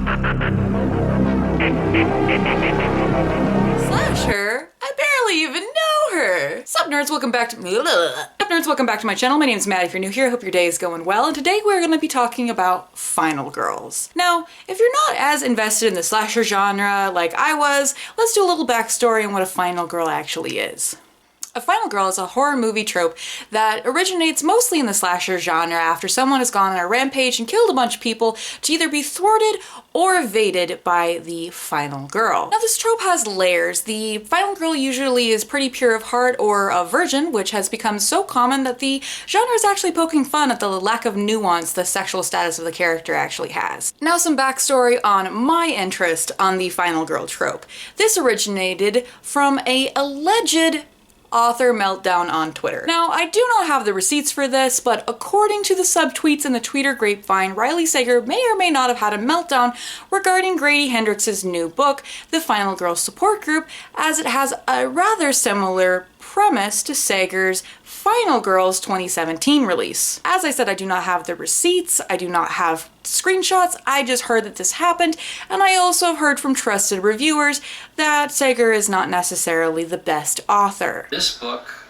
Slasher? I barely even know her! Sup nerds, welcome back to my channel. My name's Maddie. If you're new here, I hope your day is going well, and today we're gonna be talking about final girls. Now, if you're not as invested in the slasher genre like I was, let's do a little backstory on what a final girl actually is. A final girl is a horror movie trope that originates mostly in the slasher genre after someone has gone on a rampage and killed a bunch of people to either be thwarted or evaded by the final girl. Now this trope has layers. The final girl usually is pretty pure of heart or a virgin, which has become so common that the genre is actually poking fun at the lack of nuance the sexual status of the character actually has. Now some backstory on my interest on the final girl trope. This originated from a alleged author meltdown on Twitter. Now, I do not have the receipts for this, but according to the subtweets in the Twitter grapevine, Riley Sager may or may not have had a meltdown regarding Grady Hendrix's new book, The Final Girl Support Group, as it has a rather similar premise to Sager's Final Girls 2017 release. As I said, I do not have the receipts, I do not have screenshots, I just heard that this happened, and I also have heard from trusted reviewers that Sager is not necessarily the best author. This book,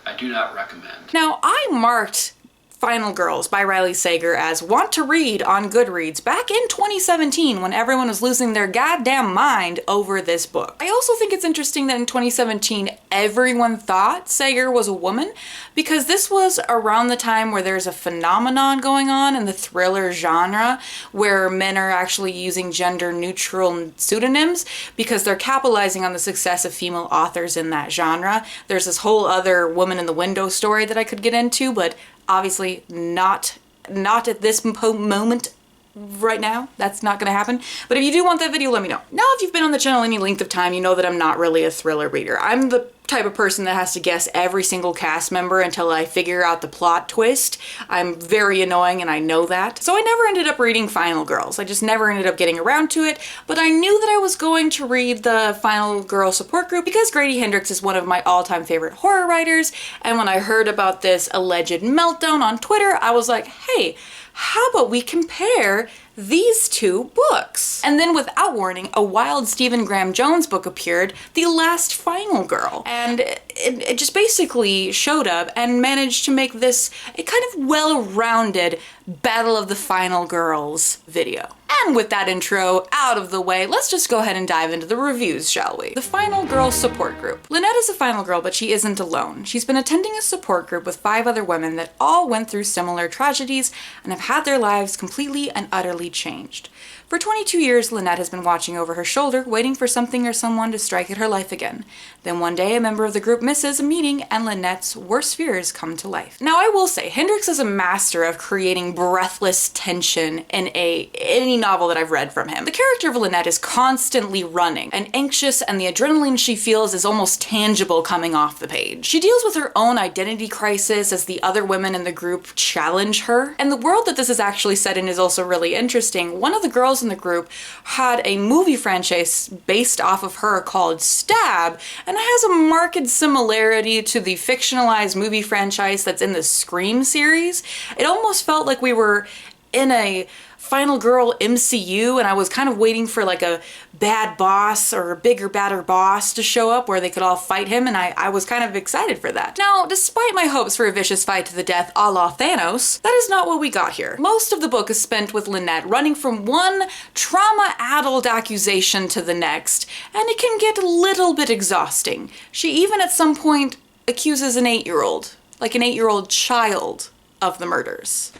I do not recommend. Now, I marked Final Girls by Riley Sager as want to read on Goodreads back in 2017 when everyone was losing their goddamn mind over this book. I also think it's interesting that in 2017 everyone thought Sager was a woman, because this was around the time where there's a phenomenon going on in the thriller genre where men are actually using gender neutral pseudonyms because they're capitalizing on the success of female authors in that genre. There's this whole other woman in the window story that I could get into, but obviously not at this moment right now. That's not gonna happen. But if you do want that video, let me know. Now, if you've been on the channel any length of time, you know that I'm not really a thriller reader. I'm the type of person that has to guess every single cast member until I figure out the plot twist. I'm very annoying and I know that. So I never ended up reading Final Girls. I just never ended up getting around to it, but I knew that I was going to read the Final Girl Support Group because Grady Hendrix is one of my all-time favorite horror writers, and when I heard about this alleged meltdown on Twitter, I was like, hey, how about we compare these two books? And then without warning, a wild Stephen Graham Jones book appeared, The Last Final Girl. And it just basically showed up and managed to make this a kind of well-rounded Battle of the Final Girls video. And with that intro out of the way, let's just go ahead and dive into the reviews, shall we? The Final Girl Support Group. Lynette is a final girl, but she isn't alone. She's been attending a support group with 5 other women that all went through similar tragedies and have had their lives completely and utterly changed. For 22 years, Lynette has been watching over her shoulder, waiting for something or someone to strike at her life again. Then one day, a member of the group misses a meeting and Lynette's worst fears come to life. Now, I will say, Hendrix is a master of creating breathless tension in any novel that I've read from him. The character of Lynette is constantly running and anxious, and the adrenaline she feels is almost tangible coming off the page. She deals with her own identity crisis as the other women in the group challenge her. And the world that this is actually set in is also really interesting. One of the girls in the group had a movie franchise based off of her called Stab, and it has a marked similarity to the fictionalized movie franchise that's in the Scream series. It almost felt like we were in a Final Girl MCU, and I was kind of waiting for like a bad boss or a bigger, badder boss to show up where they could all fight him, and I was kind of excited for that. Now, despite my hopes for a vicious fight to the death a la Thanos, that is not what we got here. Most of the book is spent with Lynette running from one trauma-addled accusation to the next, and it can get a little bit exhausting. She even at some point accuses an 8-year-old, like an 8-year-old child, of the murders.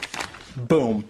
Boom.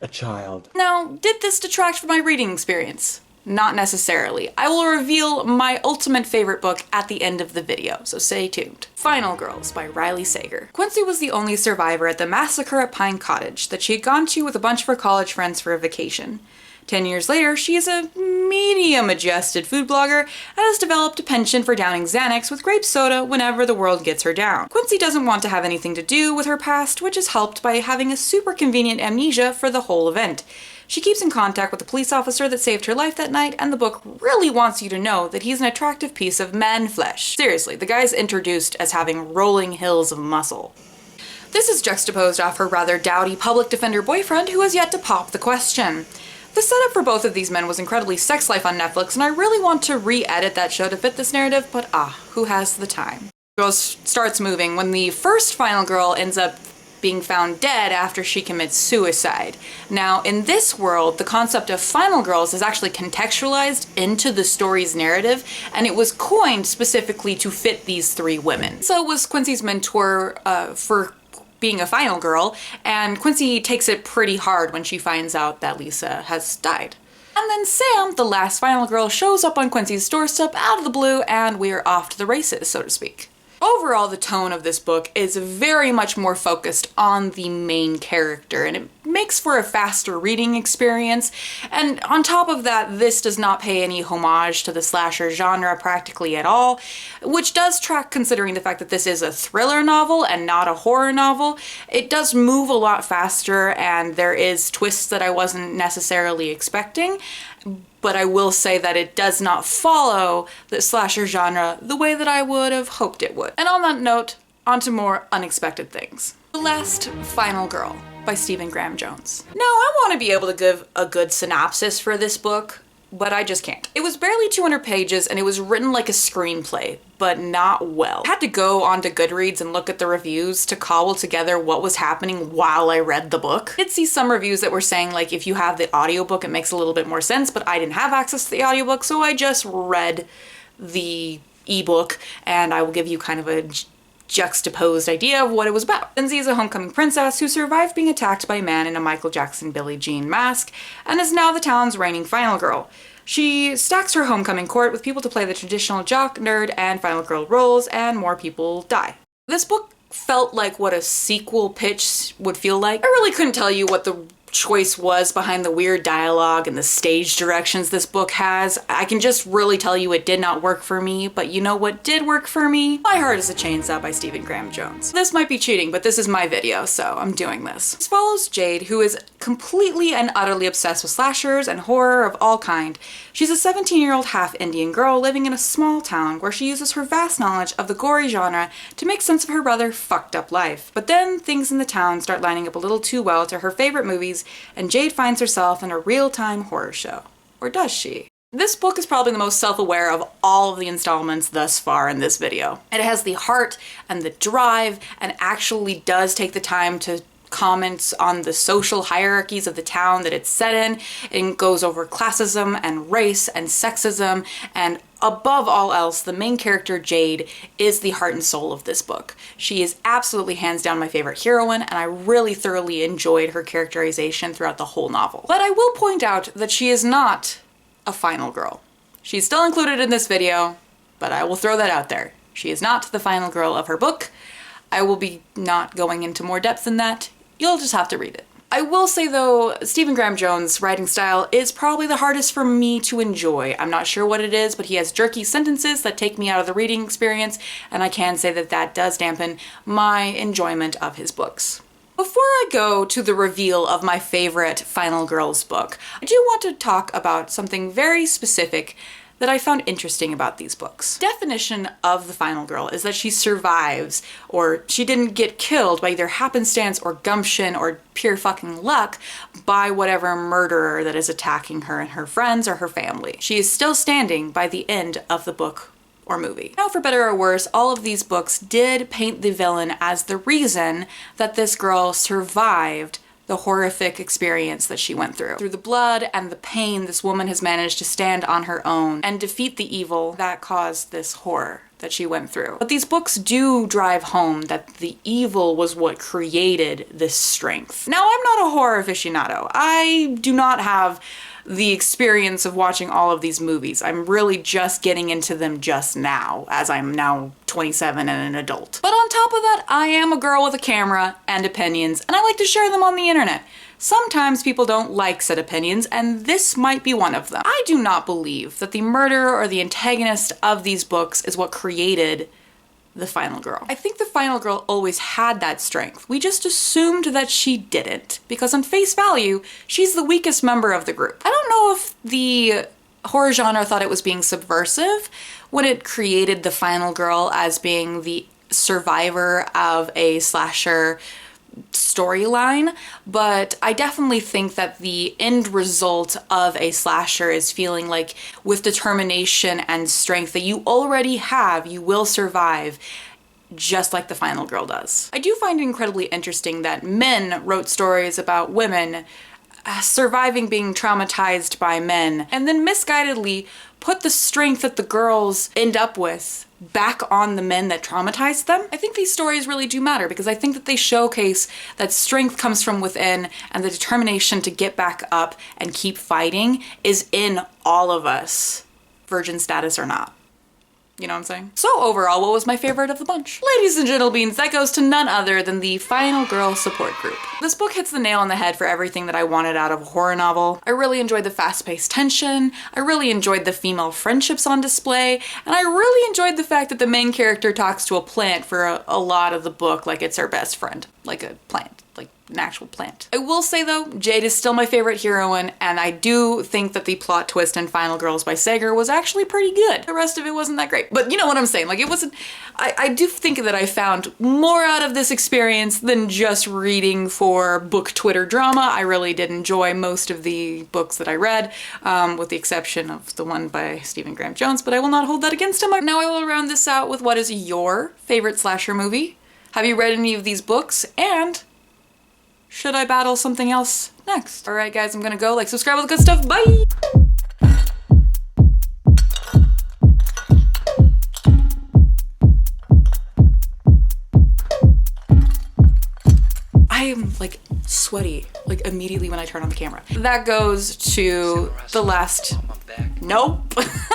A child. Now, did this detract from my reading experience? Not necessarily. I will reveal my ultimate favorite book at the end of the video, so stay tuned. Final Girls by Riley Sager. Quincy was the only survivor at the massacre at Pine Cottage that she had gone to with a bunch of her college friends for a vacation. 10 years later, she is a medium-adjusted food blogger and has developed a penchant for downing Xanax with grape soda whenever the world gets her down. Quincy doesn't want to have anything to do with her past, which is helped by having a super convenient amnesia for the whole event. She keeps in contact with the police officer that saved her life that night, and the book really wants you to know that he's an attractive piece of man flesh. Seriously, the guy's introduced as having rolling hills of muscle. This is juxtaposed off her rather dowdy public defender boyfriend who has yet to pop the question. The setup for both of these men was incredibly Sex Life on Netflix, and I really want to re-edit that show to fit this narrative, but who has the time? Girl starts moving when the first final girl ends up being found dead after she commits suicide. Now, in this world, the concept of final girls is actually contextualized into the story's narrative, and it was coined specifically to fit these three women. So was Quincy's mentor for being a final girl, and Quincy takes it pretty hard when she finds out that Lisa has died. And then Sam, the last final girl, shows up on Quincy's doorstep out of the blue, and we're off to the races, so to speak. Overall, the tone of this book is very much more focused on the main character, and it makes for a faster reading experience. And on top of that, this does not pay any homage to the slasher genre practically at all, which does track considering the fact that this is a thriller novel and not a horror novel. It does move a lot faster, and there is twists that I wasn't necessarily expecting. But I will say that it does not follow the slasher genre the way that I would have hoped it would. And on that note, on to more unexpected things. The Last Final Girl by Stephen Graham Jones. Now, I want to be able to give a good synopsis for this book, but I just can't. It was barely 200 pages and it was written like a screenplay, but not well. I had to go onto Goodreads and look at the reviews to cobble together what was happening while I read the book. I did see some reviews that were saying like if you have the audiobook it makes a little bit more sense, but I didn't have access to the audiobook, so I just read the ebook, and I will give you kind of a juxtaposed idea of what it was about. Lindsay is a homecoming princess who survived being attacked by a man in a Michael Jackson Billie Jean mask and is now the town's reigning final girl. She stacks her homecoming court with people to play the traditional jock, nerd, and final girl roles, and more people die. This book felt like what a sequel pitch would feel like. I really couldn't tell you what the choice was behind the weird dialogue and the stage directions this book has. I can just really tell you it did not work for me, but you know what did work for me? My Heart is a Chainsaw by Stephen Graham Jones. This might be cheating, but this is my video, so I'm doing this. This follows Jade, who is completely and utterly obsessed with slashers and horror of all kind. She's a 17-year-old half-Indian girl living in a small town where she uses her vast knowledge of the gory genre to make sense of her rather fucked up life. But then things in the town start lining up a little too well to her favorite movies, and Jade finds herself in a real-time horror show. Or does she? This book is probably the most self-aware of all of the installments thus far in this video. It has the heart and the drive and actually does take the time to comment on the social hierarchies of the town that it's set in. It goes over classism and race and sexism, and above all else, the main character, Jade, is the heart and soul of this book. She is absolutely hands down my favorite heroine, and I really thoroughly enjoyed her characterization throughout the whole novel. But I will point out that she is not a final girl. She's still included in this video, but I will throw that out there. She is not the final girl of her book. I will be not going into more depth than that. You'll just have to read it. I will say though, Stephen Graham Jones' writing style is probably the hardest for me to enjoy. I'm not sure what it is, but he has jerky sentences that take me out of the reading experience, and I can say that that does dampen my enjoyment of his books. Before I go to the reveal of my favorite Final Girls book, I do want to talk about something very specific that I found interesting about these books. The definition of the final girl is that she survives, or she didn't get killed by either happenstance or gumption or pure fucking luck by whatever murderer that is attacking her and her friends or her family. She is still standing by the end of the book or movie. Now, for better or worse, all of these books did paint the villain as the reason that this girl survived the horrific experience that she went through. Through the blood and the pain, this woman has managed to stand on her own and defeat the evil that caused this horror that she went through. But these books do drive home that the evil was what created this strength. Now, I'm not a horror aficionado. I do not have the experience of watching all of these movies. I'm really just getting into them just now, as I'm now 27 and an adult. But on top of that, I am a girl with a camera and opinions, and I like to share them on the internet. Sometimes people don't like said opinions, and this might be one of them. I do not believe that the murderer or the antagonist of these books is what created the final girl. I think the final girl always had that strength. We just assumed that she didn't, because on face value, she's the weakest member of the group. I don't know if the horror genre thought it was being subversive when it created the final girl as being the survivor of a slasher storyline, but I definitely think that the end result of a slasher is feeling like with determination and strength that you already have, you will survive, just like the final girl does. I do find it incredibly interesting that men wrote stories about women surviving being traumatized by men and then misguidedly put the strength that the girls end up with back on the men that traumatized them. I think these stories really do matter because I think that they showcase that strength comes from within and the determination to get back up and keep fighting is in all of us, virgin status or not. You know what I'm saying? So overall, what was my favorite of the bunch? Ladies and gentlebeans, that goes to none other than the Final Girl support group. This book hits the nail on the head for everything that I wanted out of a horror novel. I really enjoyed the fast-paced tension, I really enjoyed the female friendships on display, and I really enjoyed the fact that the main character talks to a plant for a lot of the book like it's her best friend. Like a plant. Like an actual plant. I will say though, Jade is still my favorite heroine, and I do think that the plot twist in Final Girls by Sager was actually pretty good. The rest of it wasn't that great, but you know what I'm saying, like it wasn't, I do think that I found more out of this experience than just reading for book Twitter drama. I really did enjoy most of the books that I read, with the exception of the one by Stephen Graham Jones, but I will not hold that against him. Now I will round this out with what is your favorite slasher movie? Have you read any of these books? And should I battle something else next? All right, guys, I'm gonna go. Like, subscribe, all the good stuff. Bye! I am, like, sweaty, like, immediately when I turn on the camera. That goes to the last... Nope.